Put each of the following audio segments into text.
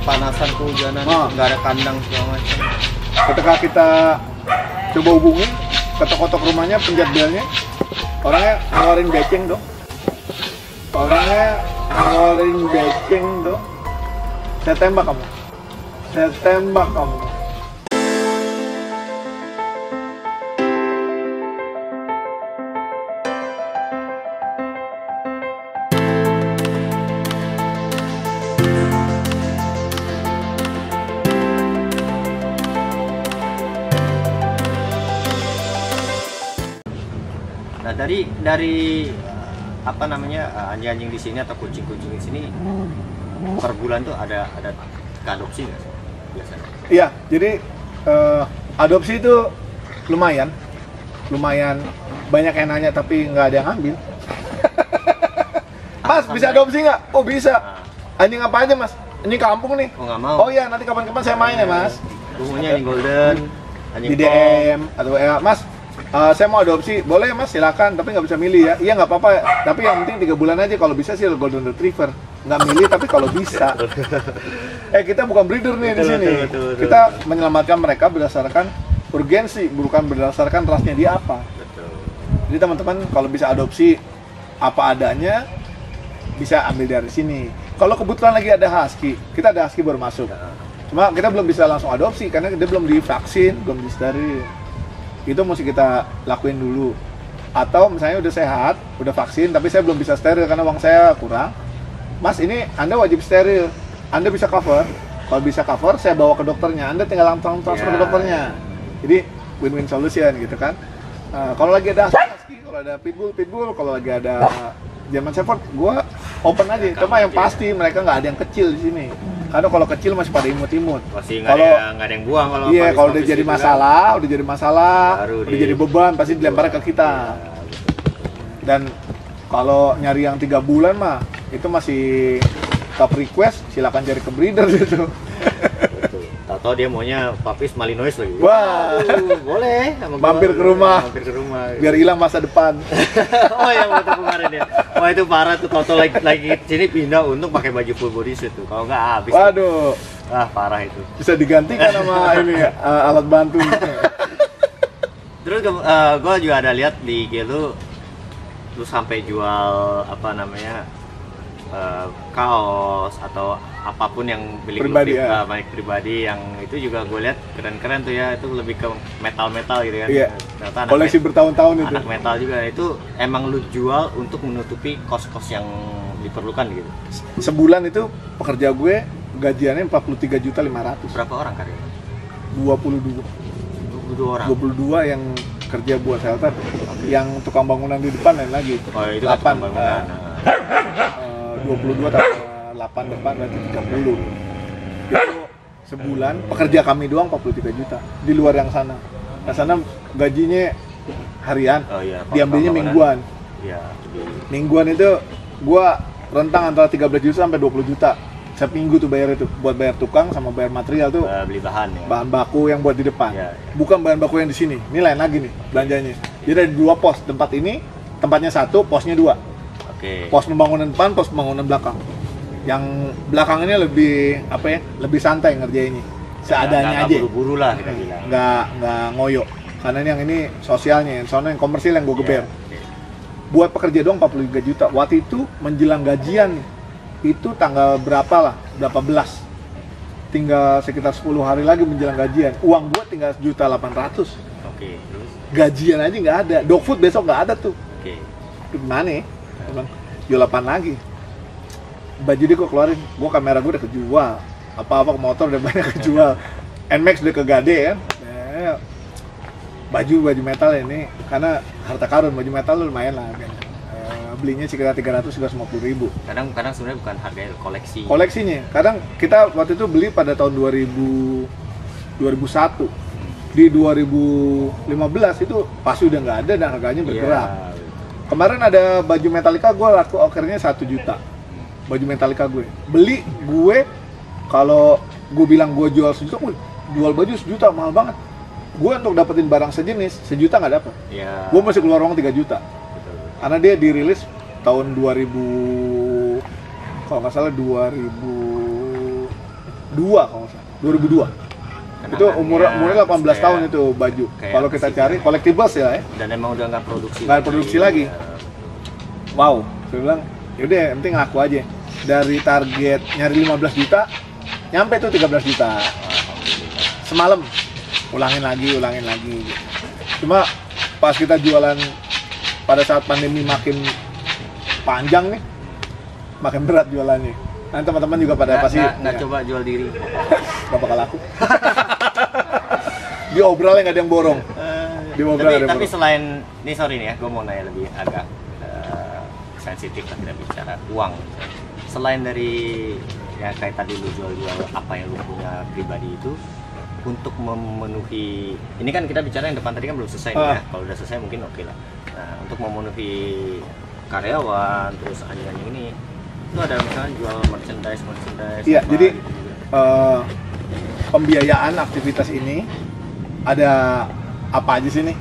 kepanasan, kehujanan, nggak ada kandang segala macam. Ketika kita coba hubungi, ketok-ketok rumahnya, pencet belnya, orangnya ngeluarin beceng dong. Saya tembak kamu. Nah dari apa namanya anjing-anjing di sini atau kucing-kucing di sini per bulan tuh ada adopsi nggak sih biasanya? Iya, jadi adopsi itu lumayan banyak yang nanya tapi nggak ada yang ambil. Mas bisa adopsi nggak? Oh bisa. Anjing apa aja mas? Anjing kampung nih. Oh nggak mau. Oh iya nanti kapan-kapan saya main ya mas. Punya anjing golden, anjing di DM atau ya mas. Saya mau adopsi, boleh mas silakan, tapi nggak bisa milih ya. Iya nggak apa-apa, tapi yang penting 3 bulan aja. Kalau bisa sih golden retriever, nggak milih tapi kalau bisa. Kita bukan breeder nih di sini. Kita menyelamatkan mereka berdasarkan urgensi, bukan berdasarkan rasnya dia apa. Jadi teman-teman kalau bisa adopsi apa adanya, bisa ambil dari sini. Kalau kebetulan lagi ada husky, kita ada husky baru masuk. Cuma kita belum bisa langsung adopsi karena dia belum divaksin, belum disteril. Itu mesti kita lakuin dulu. Atau misalnya udah sehat, udah vaksin, tapi saya belum bisa steril karena uang saya kurang. Mas, ini Anda wajib steril. Anda bisa cover. Kalau bisa cover, saya bawa ke dokternya. Anda tinggal langsung transfer ke dokternya. Jadi win-win solution gitu kan. Kalau lagi ada husky, kalau ada pitbull, kalau lagi ada German Shepherd, gua open aja. Cuma yang pasti mereka nggak ada yang kecil di sini. Karena kalau kecil masih pada imut-imut. Masih nggak ada yang buang kalau. Iya, kalau udah jadi masalah, udah jadi beban, pasti dilempar ke kita. Dan kalau nyari yang 3 bulan mah, itu masih top request, silakan cari ke breeder gitu. Tahu dia maunya puppies Malinois lagi. Wah, boleh. Mampir ke rumah. Biar hilang masa depan. Oh ya, waktu kemarin ya. Wah itu parah tuh, Toto lagi sini pindah untuk pakai baju full body suit tuh. Kalau nggak habis. Waduh. Parah itu. Bisa digantikan sama ini alat bantu. Terus gue juga ada lihat di IG lu sampai jual apa namanya kaos atau apapun yang pribadi, baik pribadi, yang itu juga gue lihat keren-keren tuh ya. Itu lebih ke metal gitu kan. Iya. Koleksi bertahun-tahun itu. Anak metal juga itu emang lu jual untuk menutupi kos-kos yang diperlukan gitu. Sebulan itu pekerja gue gajiannya 43.500.000. Berapa orang karya? 22 orang. 22 yang kerja buat shelter. Yang tukang bangunan di depan lain lagi. Oh itu 8 tukang bangunan. 22 tambah 8 depan berarti 30. Itu sebulan pekerja kami doang 43 juta. Di luar yang sana. Yang sana gajinya harian. Oh, iya, diambilnya mingguan. Iya. Mingguan itu gua rentang antara 13 juta sampai 20 juta. Setiap minggu tuh bayar itu, buat bayar tukang sama bayar material tuh. Beli bahan ya. Bahan baku yang buat di depan. Ya. Bukan bahan baku yang di sini. Ini lain lagi nih belanjanya. Jadi ada 2 pos. Tempat ini, tempatnya 1, posnya 2. Oke. Pos pembangunan depan, pos pembangunan belakang. Yang belakang ini lebih apa ya? Lebih santai ngerjainnya. Seadanya aja. Nggak buru-buru lah kita bilang. Nggak ngoyo. Karena yang ini sosialnya, soalnya yang komersil yang gue geber. Buat pekerja doang 43 juta. Waktu itu menjelang gajian nih. Itu tanggal berapa lah, berapa belas, tinggal sekitar 10 hari lagi menjelang gajian, uang gua tinggal 1.800.000. Oke, terus? Gajian aja nggak ada, dog food besok nggak ada tuh. Oke. Gimana ya? Jual 8 lagi. Baju dia gua keluarin, gua kamera gua udah kejual, apa-apa motor udah banyak kejual, Nmax udah kegade kan. Baju metal ini, karena harta karun baju metal lumayan lah kan. Belinya sekitar 350.000. Kadang sebenarnya bukan harganya, koleksinya. Kadang kita waktu itu beli pada tahun 2001. Di 2015 itu pasti udah nggak ada dan harganya bergerak. Kemarin ada baju Metallica, gue laku akhirnya 1 juta. Baju Metallica gue beli, kalau gue bilang gue jual 1 juta, jual baju 1 juta mahal banget. Gue untuk dapetin barang sejenis 1 juta nggak dapet. Gue masih keluar uang 3 juta. Karena dia dirilis tahun 2000, kalau nggak salah 2015 kalau nggak salah. 2002. Itu umurnya 18 tahun itu baju. Kalau kita cari collectibles ya. Dan emang udah nggak produksi. Nggak produksi lagi. Wow, saya bilang, yaudah yang penting ngaku aja. Dari target nyari 15 juta, nyampe tuh 13 juta. Semalam, ulangin lagi. Cuma pas kita jualan pada saat pandemi makin panjang nih, makin berat jualannya. Nanti teman-teman juga pada pasti nggak coba jual diri. Gak bakal laku. Di obrolnya nggak ada yang borong. Tapi selain, ini sorry nih ya, gue mau nanya lebih agak sensitif lah kita bicara uang. Selain dari ya kayak tadi lu jual-jual apa yang lu punya pribadi itu, untuk memenuhi, ini kan kita bicara yang depan tadi kan belum selesai nih ya. Kalau udah selesai mungkin oke lah. Nah, untuk memenuhi karyawan terus anjing-anjing ini, itu ada misalnya jual merchandise. Iya, jadi gitu. Pembiayaan aktivitas ini ada apa aja sih nih?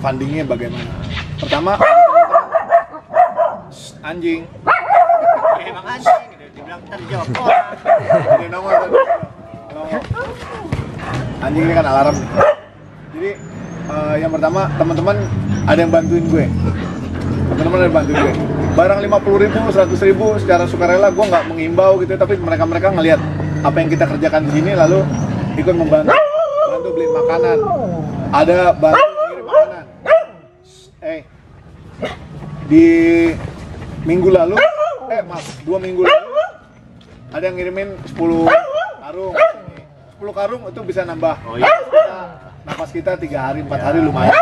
Fundingnya bagaimana? Pertama, anjing. Ya, emang anjing, dibilang tadi jawab orang. Jadi nongol. Anjing ini kan alarm. Jadi yang pertama teman-teman ada yang bantuin gue. Barang 50.000, 100.000 secara sukarela, gue nggak mengimbau gitu, tapi mereka ngelihat apa yang kita kerjakan di sini lalu ikut bantu beli makanan. Ada bantu ngirim makanan. Di minggu lalu, 2 minggu lalu ada yang ngirimin 10 karung. 10 karung itu bisa nambah. Oh iya. Napas kita 3 hari, 4 hari lumayan.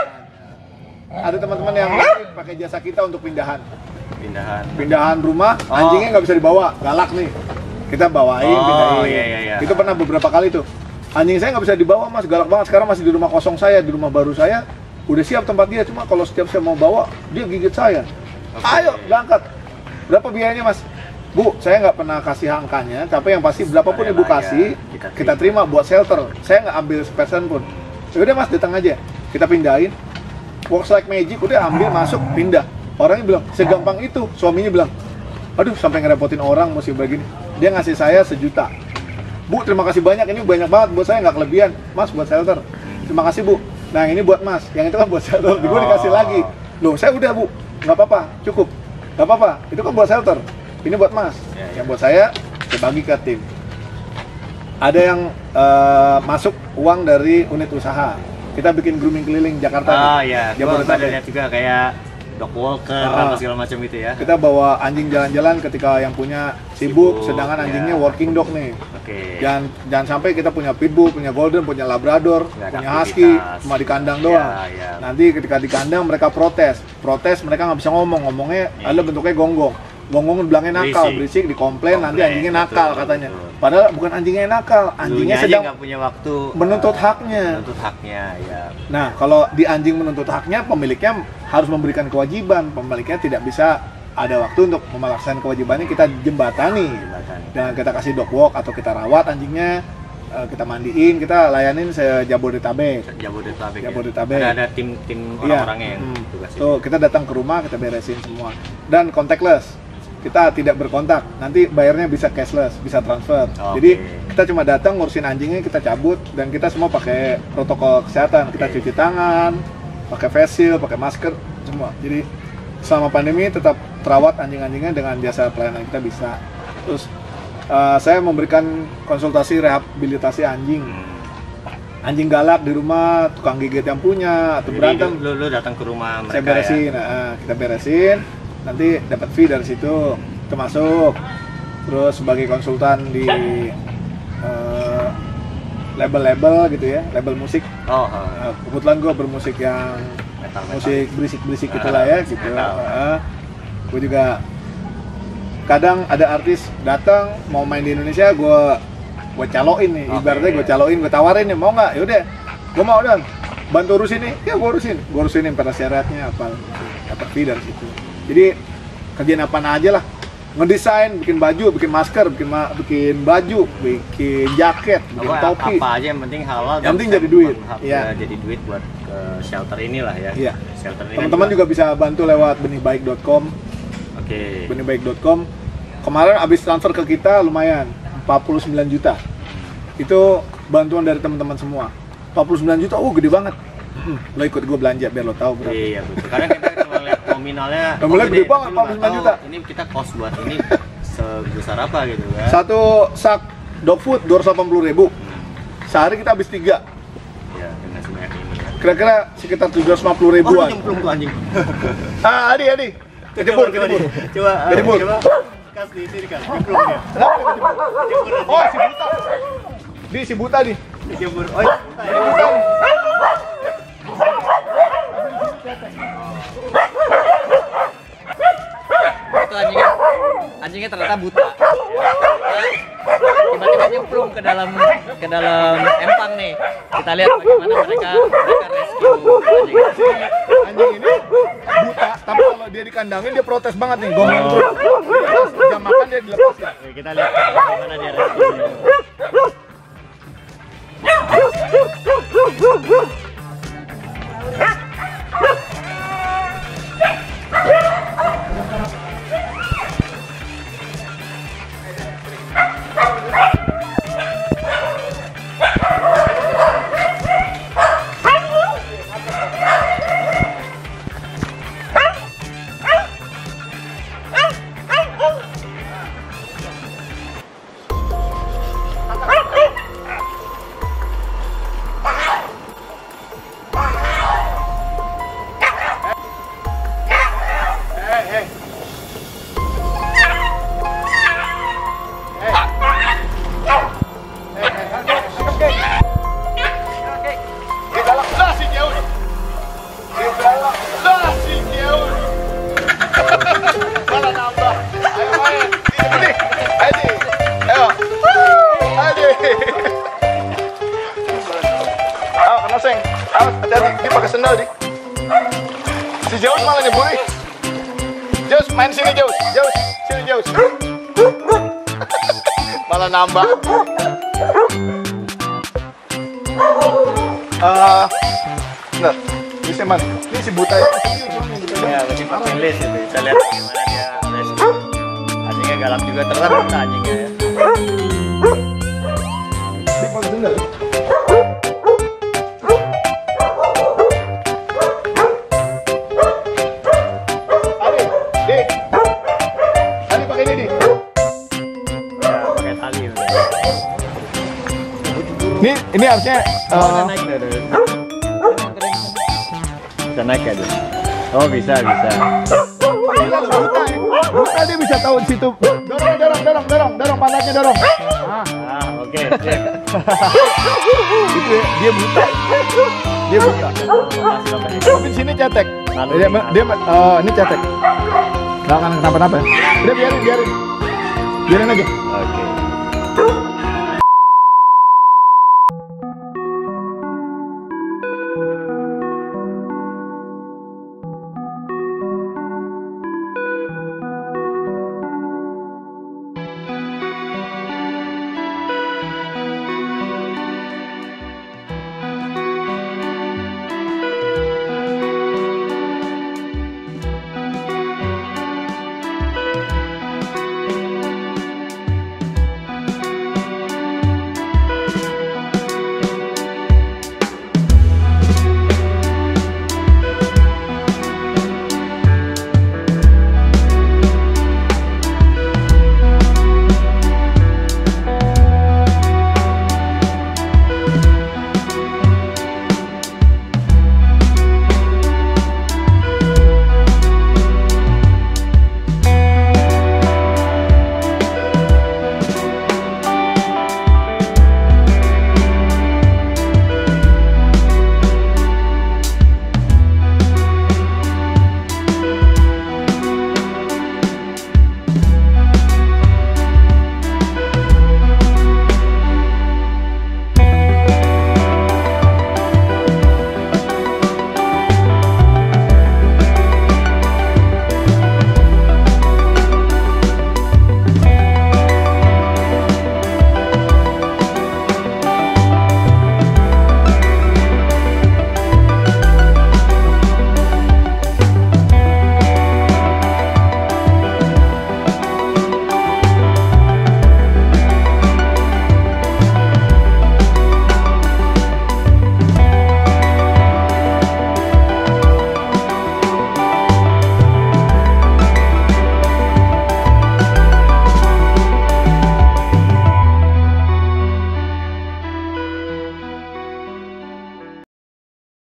Ada teman-teman yang pakai jasa kita untuk pindahan rumah, anjingnya nggak bisa dibawa, galak nih, kita bawain, pindahin. Iya. Itu pernah beberapa kali tuh, anjing saya nggak bisa dibawa mas, galak banget, sekarang masih di rumah kosong saya, di rumah baru saya udah siap tempat dia, cuma kalau setiap saya mau bawa dia gigit saya. Ayo berangkat, berapa biayanya mas? Bu, saya nggak pernah kasih angkanya, tapi yang pasti berapapun ibu kasih kita terima buat shelter, saya nggak ambil sepesan pun. Yaudah mas, datang aja, kita pindahin. Works like magic, udah ambil, masuk, pindah. Orangnya bilang, segampang itu. Suaminya bilang, aduh sampai ngerepotin orang mesti begini. Dia ngasih saya 1 juta. Bu, terima kasih banyak, ini banyak banget buat saya, nggak kelebihan. Mas, buat shelter. Terima kasih bu. Nah ini buat mas, yang itu kan buat shelter. Gue dikasih lagi. Loh, saya udah bu, nggak apa-apa, cukup. Nggak apa-apa, itu kan buat shelter. Ini buat mas. Yang buat saya bagi ke tim. Ada yang masuk uang dari unit usaha. Kita bikin grooming keliling Jakarta. Iya, gua ada lihat juga kayak dog walker apa segala macam itu ya. Kita bawa anjing jalan-jalan ketika yang punya sibuk sedangkan anjingnya working dog nih. Oke. Jangan sampai kita punya pitbull, punya golden, punya labrador, punya husky, cuma di kandang doang. Nanti ketika di kandang mereka protes mereka nggak bisa ngomongnya ada bentuknya gonggong bilangnya nakal, berisik, dikomplain, nanti anjingnya nakal katanya. Padahal bukan anjingnya yang nakal, anjingnya sedang nggak punya waktu menuntut haknya. Ya. Nah, kalau di anjing menuntut haknya, pemiliknya harus memberikan kewajiban. Pemiliknya tidak bisa ada waktu untuk melaksanakan kewajibannya, kita jembatani. Dan kita kasih dog walk atau kita rawat anjingnya, kita mandiin, kita layanin se-Jabodetabek. Ada tim orang-orangnya yang tugas itu. Tuh, kita datang ke rumah, kita beresin semua. Dan contactless. Kita tidak berkontak, nanti bayarnya bisa cashless, bisa transfer. Jadi kita cuma datang ngurusin anjingnya, kita cabut, dan kita semua pakai protokol kesehatan. Kita cuci tangan, pakai face shield, pakai masker, semua. Jadi selama pandemi tetap terawat anjing-anjingnya dengan jasa pelayanan kita bisa. Terus saya memberikan konsultasi rehabilitasi anjing. Anjing galak di rumah, tukang gigit yang punya, atau berantem. Lu datang ke rumah mereka. Saya beresin, kita beresin. Nanti dapat fee dari situ, termasuk terus sebagai konsultan di label-label gitu ya, label musik. Kebetulan gue bermusik yang metal. Musik berisik-berisik gitulah ya, gitu. Gue juga kadang ada artis datang mau main di Indonesia, gue caloin nih, ibaratnya gue caloin, gue tawarin nih, mau nggak? Yaudah, gue mau dan bantu urusin nih, ya gue urusinin pada syaratnya apa, dapat fee dari situ. Jadi kerjaan apa aja lah, ngedesain, bikin baju, bikin masker, bikin baju, bikin jaket, bikin topi. Apa aja yang penting halal. Yang penting jadi duit. Iya. Jadi duit buat ke shelter inilah ya. Iya. Shelter ini. Teman-teman juga bisa bantu lewat benihbaik.com. Oke. Benihbaik.com. Kemarin abis transfer ke kita lumayan 49 juta. Itu bantuan dari teman-teman semua. 49 juta, gede banget. Lo ikut gue belanja biar lo tahu berapa. Iya betul. Karena kita cuma lihat nominalnya. Nominalnya gede banget, 49 juta. Ini kita cost buat ini sebesar apa gitu kan? Satu sak dog food 280.000. Sehari kita habis 3. Ya, dengan sebanyak ini ya. Kira-kira sekitar 750 ribuan. Nyemplung tuh anjing. Adi. Kejebur. Coba. Kas di sini kan. Nyemplung ya. Oh, si buta nih. Dijemur. Oh, buta. Itu anjingnya ternyata buta. Tiba-tiba nyemplung ke dalam empang nih. Kita lihat bagaimana mereka rescue Anjing ini buta, tapi kalau dia dikandangin dia protes banget nih, gomel terus. Jam makan dia dilepasin. Kita lihat bagaimana dia rescue. Hati-hati, dia pakai sendal, Dik. Si Jaus malah nyeburi. Jaus, main sini, Jaus. Sini, Jaus. Malah nambah. Enggak, bisa man. Ini si buta ya. Ya, lebih pakai list itu. Bisa lihat bagaimana dia rescue. Anjingnya galak juga, ternyata buta anjingnya ya. Dia pakai sendal. Ini harusnya naik deh. Bisa naik ya, Dun? Oh, bisa. Buta dia bisa tahu di situ. Dorong, pantatnya dorong. Oke. Itu ya, dia buta. Tapi di sini cetek. Ini cetek. Nggak akan kenapa-napa. Udah biarin aja. Oke.